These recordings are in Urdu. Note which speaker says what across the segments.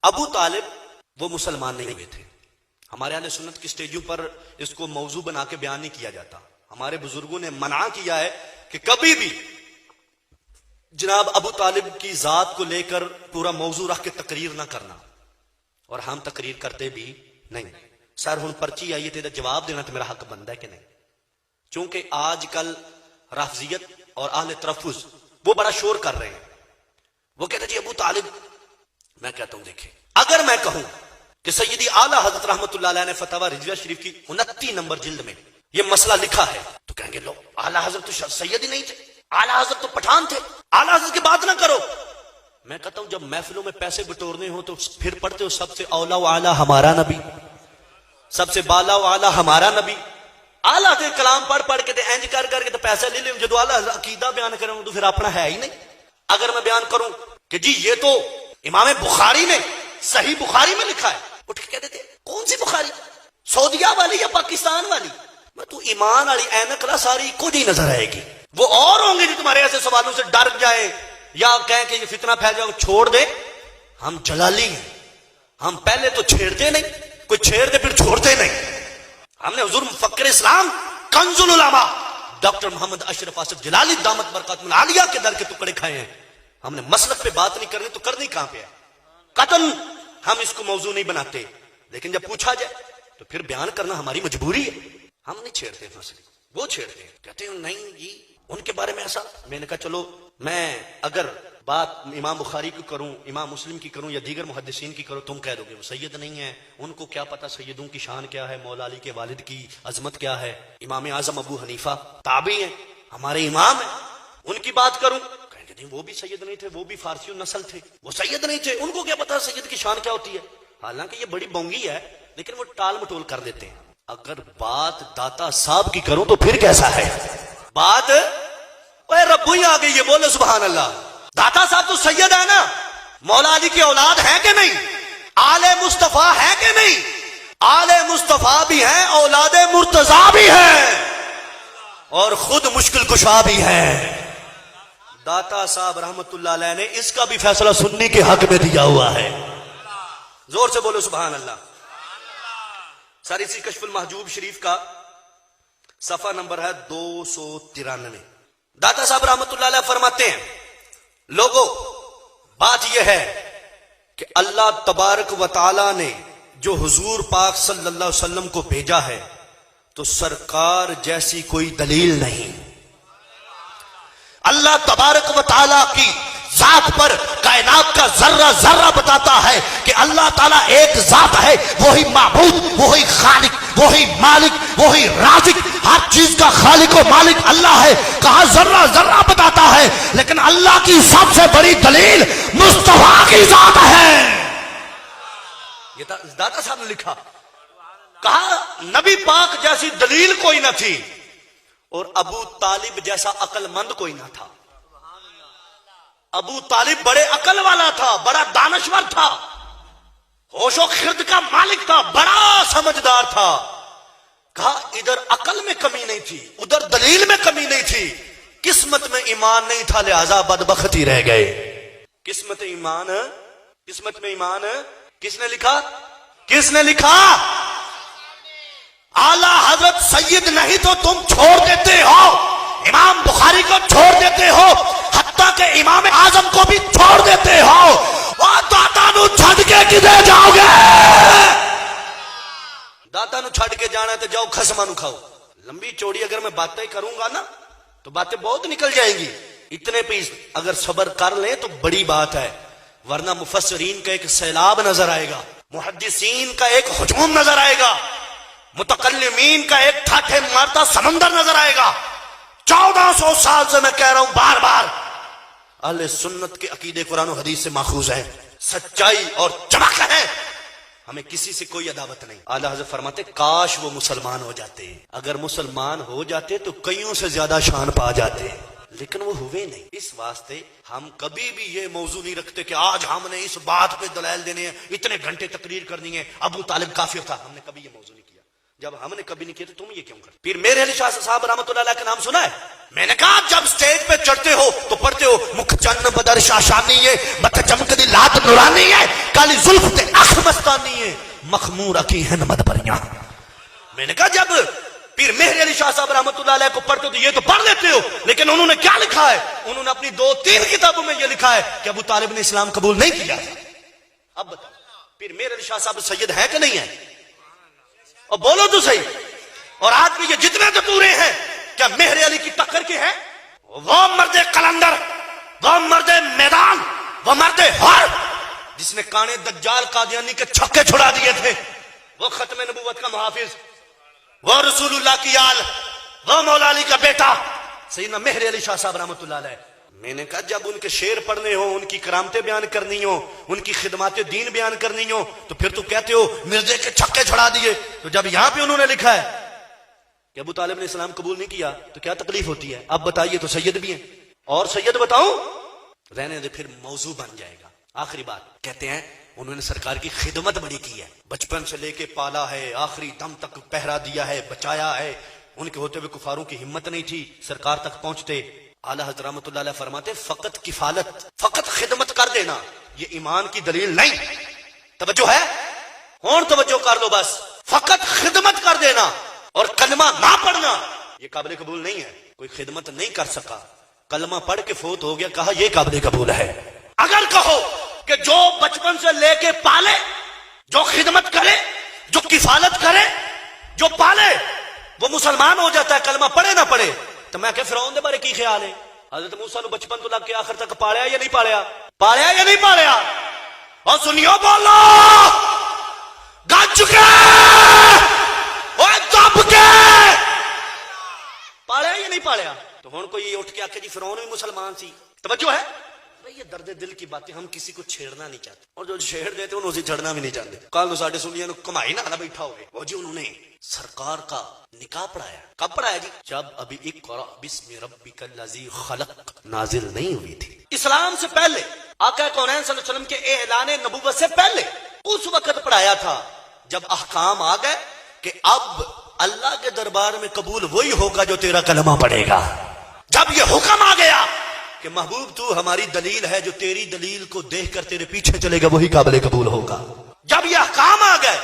Speaker 1: ابو طالب وہ مسلمان نہیں ہوئے تھے. ہمارے اہل سنت کی سٹیجوں پر اس کو موضوع بنا کے بیان نہیں کیا جاتا. ہمارے بزرگوں نے منع کیا ہے کہ کبھی بھی جناب ابو طالب کی ذات کو لے کر پورا موضوع رکھ کے تقریر نہ کرنا, اور ہم تقریر کرتے بھی نہیں. سر ہن پرچی آئی ہے جواب دینا تو میرا حق بنتا ہے کہ نہیں, چونکہ آج کل رافضیت اور اہل ترفظ وہ بڑا شور کر رہے ہیں. وہ کہتے جی ابو طالب, میں کہتا ہوں دیکھیں اگر میں کہوں کہ سیدی اعلیٰ حضرت رحمت اللہ علیہ نے فتاوی رضویہ شریف کی 29 نمبر جلد میں یہ مسئلہ لکھا ہے, تو کہیں گے لو اعلیٰ حضرت تو سید ہی نہیں تھے, اعلیٰ حضرت تو پٹھان تھے, اعلیٰ حضرت کی بات نہ کرو. میں کہتا ہوں جب محفلوں میں پیسے بٹورنے ہو تو پھر پڑھتے ہو سب سے اولا و اعلیٰ ہمارا نبی, سب سے بالا و اعلیٰ ہمارا نبی. اعلیٰ کے کلام پڑھ کے اینج کر کے تو پیسے لے لیں, جدو اعلیٰ عقیدہ بیان کریں تو پھر اپنا ہے ہی نہیں. اگر میں بیان کروں کہ جی یہ تو امام بخاری نے صحیح بخاری میں لکھا ہے, اٹھ کے کہتے تھے کون سی بخاری, سعودیہ والی یا پاکستان والی؟ میں تو ایمان والی اینک لا ساری کچھ ہی نظر آئے گی. وہ اور ہوں گے جو تمہارے ایسے سوالوں سے ڈر جائیں یا کہیں کہ یہ فتنہ پھیل جائے, چھوڑ دے. ہم جلالی ہیں, ہم پہلے تو چھیڑتے نہیں, کوئی چھیڑ دے پھر چھوڑتے نہیں. ہم نے حضور مفکر اسلام کنز العلماء ڈاکٹر محمد اشرف آصف جلالی دامت برکاتہم العالیہ کے در کے ٹکڑے کھائے ہیں. ہم نے مسلک پہ بات نہیں کرنی تو کرنی کہاں پہ ہے؟ قطعاً ہم اس کو موضوع نہیں بناتے, لیکن جب پوچھا جائے تو پھر بیان کرنا ہماری مجبوری ہے. ہم نہیں چھیڑتے مسئلے, وہ چھیڑتے ہیں, کہتے ہیں نہیں جی ان کے بارے میں ایسا. میں نے کہا چلو میں اگر بات امام بخاری کی کروں, امام مسلم کی کروں یا دیگر محدثین کی کروں, تم کہہ دو گے وہ سید نہیں ہے, ان کو کیا پتا سیدوں کی شان کیا ہے, مولا علی کے والد کی عظمت کیا ہے. امام اعظم ابو حنیفہ تابعی ہیں, ہمارے امام ہیں, ان کی بات کروں کہیں گے نہیں وہ بھی سید نہیں تھے, وہ بھی فارسی نسل تھے, وہ سید نہیں تھے, ان کو کیا پتا سید کی شان کیا ہوتی ہے. حالانکہ یہ بڑی بونگی ہے لیکن وہ ٹال مٹول کر دیتے ہیں. اگر بات داتا صاحب کی کروں تو پھر کیسا ہے بات؟ اے ربو ہی آ گئی ہے, بولے سبحان اللہ. داتا صاحب تو سید ہے نا, مولا علی کی اولاد ہے کہ نہیں, آل مصطفیٰ ہے کہ نہیں, آل مصطفیٰ بھی ہیں, اولاد مرتضیٰ بھی ہیں, اور خود مشکل کشا بھی ہیں. داتا صاحب رحمت اللہ علیہ نے اس کا بھی فیصلہ سنی کے حق میں دیا ہوا ہے. زور سے بولو سبحان اللہ. ساری سی کشف المحجوب شریف کا صفحہ نمبر ہے 293. داتا صاحب رحمت اللہ علیہ فرماتے ہیں لوگوں بات یہ ہے کہ اللہ تبارک و تعالی نے جو حضور پاک صلی اللہ علیہ وسلم کو بھیجا ہے تو سرکار جیسی کوئی دلیل نہیں. اللہ تبارک و تعالی کی ذات پر کائنات کا ذرہ ذرہ بتاتا ہے کہ اللہ تعالیٰ ایک ذات ہے, وہی معبود, وہی خالق, وہی مالک, وہی رازق, ہر چیز کا خالق و مالک اللہ ہے. کہاں ذرہ ذرہ بتاتا ہے, لیکن اللہ کی سب سے بڑی دلیل مصطفیٰ کی ذات ہے. یہ داتا صاحب نے لکھا, کہا نبی پاک جیسی دلیل کوئی نہ تھی اور ابو طالب جیسا عقل مند کوئی نہ تھا. ابو طالب بڑے عقل والا تھا, بڑا دانشور تھا, ہوش و خرد کا مالک تھا, بڑا سمجھدار تھا. کہا ادھر عقل میں کمی نہیں تھی, ادھر دلیل میں کمی نہیں تھی, قسمت میں ایمان نہیں تھا, لہذا بدبخت ہی رہ گئے. قسمت میں ایمان کس نے لکھا؟ کس نے لکھا؟ اعلیٰ حضرت سید نہیں تو تم چھوڑ دیتے ہو, امام بخاری کو چھوڑ دیتے ہو, حتیٰ کہ امام اعظم کو بھی چھوڑ دیتے ہو. اور داتا نو چھڑ کے کدے جاؤ گے؟ داتا نو چھڑ کے جانا ہے تو جاؤ خسما نو کھاؤ. لمبی چوڑی اگر میں باتیں کروں گا نا تو باتیں بہت نکل جائیں گی. اتنے پیس اگر صبر کر لیں تو بڑی بات ہے, ورنہ مفسرین کا ایک سیلاب نظر آئے گا, محدثین کا ایک ہجوم نظر آئے گا, متکلمین کا ایک ٹھاٹھے مارتا سمندر نظر آئے گا. 1400 سال سے میں کہہ رہا ہوں بار بار, اہل سنت کے عقیدے قرآن و حدیث سے ماخوذ ہیں, سچائی اور چمک ہے, ہمیں کسی سے کوئی عداوت نہیں. اعلیٰ حضرت فرماتے کاش وہ مسلمان ہو جاتے, اگر مسلمان ہو جاتے تو کئیوں سے زیادہ شان پا جاتے, لیکن وہ ہوئے نہیں. اس واسطے ہم کبھی بھی یہ موضوع نہیں رکھتے کہ آج ہم نے اس بات پہ دلائل دینے ہیں, اتنے گھنٹے تقریر کرنی ہے, ابو طالب کافر تھا. ہم نے کبھی یہ موضوع نہیں کیا. جب ہم نے کبھی نہیں کیا تو تم یہ کیوں کرتے؟ پھر میرے علی شاہ صاحب رحمۃ اللہ علیہ کا نام سنا ہے؟ میں نے کہا جب سٹیج پہ چڑھتے ہو تو پڑھتے ہو مکھ چن بدر شاشانی ہے، بت چمک دی لات نورانی ہے، کالی زلف تے اکھ مستانی ہے، مخمور اکی ہیں مد پریاں۔ میں نے کہا جب پیر مہر علی شاہ صاحب رحمۃ اللہ علیہ کو پڑھتے ہو تو یہ تو پڑھ لیتے ہو، لیکن انہوں نے کیا لکھا ہے؟ انہوں نے اپنی 2-3 کتابوں میں یہ لکھا ہے کہ ابو طالب نے اسلام قبول نہیں کیا۔ اب بتاؤ پیر مہر علی شاہ صاحب سید ہے کہ نہیں ہے؟ اور بولو تو صحیح۔ اور آج بھی یہ جتنے دتورے ہیں کیا مہر علی کی ٹکر کے ہیں؟ وہ مرد قلندر، وہ مرد میدان، وہ مرد ہر جس نے کانے دجال قادیانی کے چھکے چھڑا دیے تھے، وہ ختم نبوت کا محافظ، وہ رسول اللہ کی آل، وہ مولا علی کا بیٹا سیدنا مہر علی شاہ صاحب رحمۃ اللہ علیہ۔ میں نے کہا جب ان کے شعر پڑھنے ہوں، ان کی کرامتیں بیان کرنی ہوں، ان کی خدمات دین بیان کرنی ہوں، تو پھر تو کہتے ہو مرزے کے چھکے چھڑا دیے۔ تو جب یہاں پہ انہوں نے لکھا ہے کہ ابو طالب نے اسلام قبول نہیں کیا تو کیا تکلیف ہوتی ہے؟ اب بتائیے تو سید بھی ہیں، اور سید بتاؤں رہنے دے، پھر موضوع بن جائے گا۔ آخری بات کہتے ہیں انہوں نے سرکار کی خدمت بڑی کی ہے، بچپن سے لے کے پالا ہے، آخری دم تک پہرا دیا ہے، بچایا ہے۔ ان کے ہوتے ہوئے کفاروں کی ہمت نہیں تھی سرکار تک پہنچتے۔ اعلیٰ حضرت رحمۃ اللہ علیہ فرماتے فقط کفالت، فقط خدمت کر دینا یہ ایمان کی دلیل نہیں۔ توجہ ہے؟ ہون توجہ کر لو بس۔ فقط خدمت کر دینا اور کلمہ نہ پڑھنا یہ قابل قبول نہیں ہے۔ کوئی خدمت نہیں کر سکا، کلمہ پڑھ کے فوت ہو گیا، کہا یہ قابل قبول ہے۔ اگر کہو کہ جو بچپن سے لے کے پالے، جو خدمت کرے، جو کفالت کرے، جو پالے، وہ مسلمان ہو جاتا ہے کلمہ پڑھے نہ پڑھے، تو میں کہ فرعون دے بارے کی خیال ہے؟ حضرت موسیٰ نو بچپن تو لگ کے آخر تک پالیا یا نہیں پالیا؟ پالیا یا نہیں پالیا؟ اور سنیو بولو گج کے اور دب کے، پالیا یا نہیں پالیا؟ تو ہن کوئی اٹھ کے آکے جی فرعون بھی مسلمان سی، توجہ ہے؟ یہ درد دل کی باتیں ہم کسی کو چھیڑنا نہیں چاہتے، اور جو چھیڑ دیتے انہوں سے چھڑنا بھی نہیں چاہتے۔ کل تو ساڈے سنیاں نو کمائی نہ بیٹھا ہوئے، وہ جی انہوں نے سرکار کا نکاح پڑھایا۔ کب پڑھایا جی؟ جب ابھی اقرأ بسم ربک الذی خلق نازل نہیں ہوئی تھی۔ اسلام سے پہلے، آقا کونین صلی اللہ علیہ وسلم کے اعلان نبوت سے پہلے اس وقت پڑھایا تھا جب احکام آ گئے کہ اب اللہ کے دربار میں قبول وہی ہوگا جو تیرا کلمہ پڑھے گا۔ جب یہ حکم آ گیا کہ محبوب تو ہماری دلیل ہے، جو تیری دلیل کو دیکھ کر تیرے پیچھے چلے گا وہی قابل قبول ہوگا، جب یہ احکام آ گئے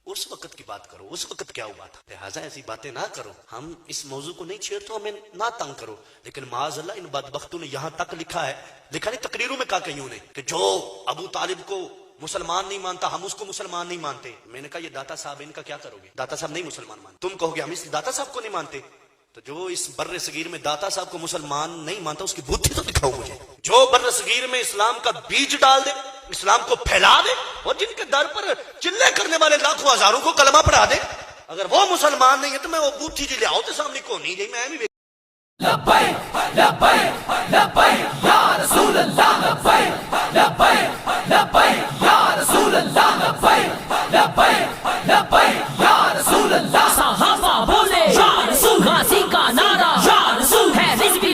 Speaker 1: اس وقت کی بات کرو، اس وقت کیا ہوا تھا۔ لہٰذا ایسی باتیں نہ کرو، ہم اس موضوع کو نہیں چھیڑتے، ہمیں نہ تنگ کرو۔ لیکن معاذ اللہ ان بدبختوں نے یہاں تک لکھا ہے، لکھا نہیں تقریروں میں کہا کہیں نے کہ جو ابو طالب کو مسلمان نہیں مانتا ہم اس کو مسلمان نہیں مانتے۔ میں نے کہا یہ داتا صاحب ان کا کیا کرو گے؟ داتا صاحب نہیں مسلمان مانتے، تم کہو گے ہم اس داتا صاحب کو نہیں مانتے، تو جو اس بر صغیر میں داتا صاحب کو مسلمان نہیں مانتا اس کی بدھی تو دکھاؤ مجھے۔ جو بر صغیر میں اسلام کا بیج ڈال دے، اسلام کو پھیلا دے، اور جن کے در پر چلے کرنے والے لاکھوں ہزاروں کو کلمہ پڑھا دے، اگر وہ مسلمان نہیں ہے تو میں وہ بوتھی جی لے آؤ تو سامنے کو نہیں جی میں بھی
Speaker 2: لبیک لبیک لبیک یا رسول اللہ